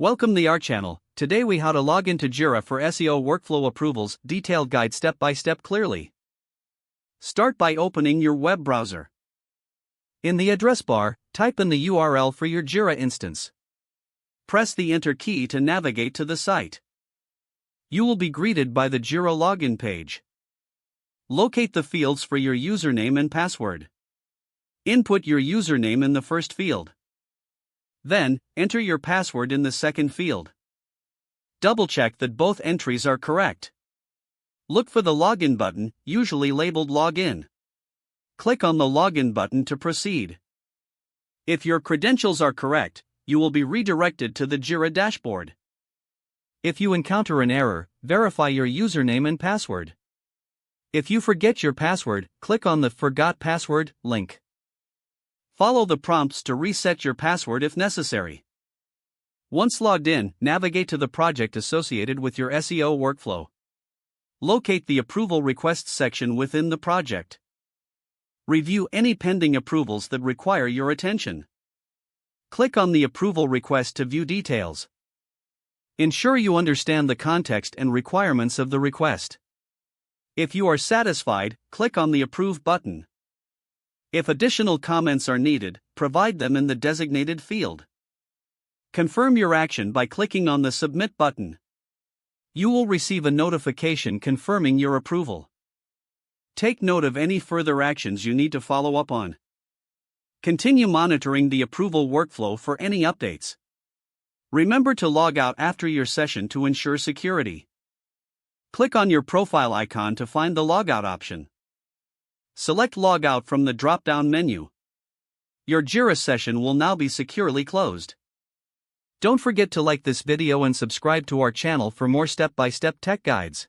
Welcome to our channel. Today we how to log into Jira for SEO workflow approvals, detailed guide step by step clearly. Start by opening your web browser. In the address bar, type in the URL for your Jira instance. Press the Enter key to navigate to the site. You will be greeted by the Jira login page. Locate the fields for your username and password. Input your username in the first field. Then, enter your password in the second field. Double-check that both entries are correct. Look for the Login button, usually labeled Login. Click on the Login button to proceed. If your credentials are correct, you will be redirected to the Jira dashboard. If you encounter an error, verify your username and password. If you forget your password, click on the Forgot Password link. Follow the prompts to reset your password if necessary. Once logged in, navigate to the project associated with your SEO workflow. Locate the Approval Requests section within the project. Review any pending approvals that require your attention. Click on the approval request to view details. Ensure you understand the context and requirements of the request. If you are satisfied, click on the Approve button. If additional comments are needed, provide them in the designated field. Confirm your action by clicking on the Submit button. You will receive a notification confirming your approval. Take note of any further actions you need to follow up on. Continue monitoring the approval workflow for any updates. Remember to log out after your session to ensure security. Click on your profile icon to find the logout option. Select Logout from the drop-down menu. Your Jira session will now be securely closed. Don't forget to like this video and subscribe to our channel for more step-by-step tech guides.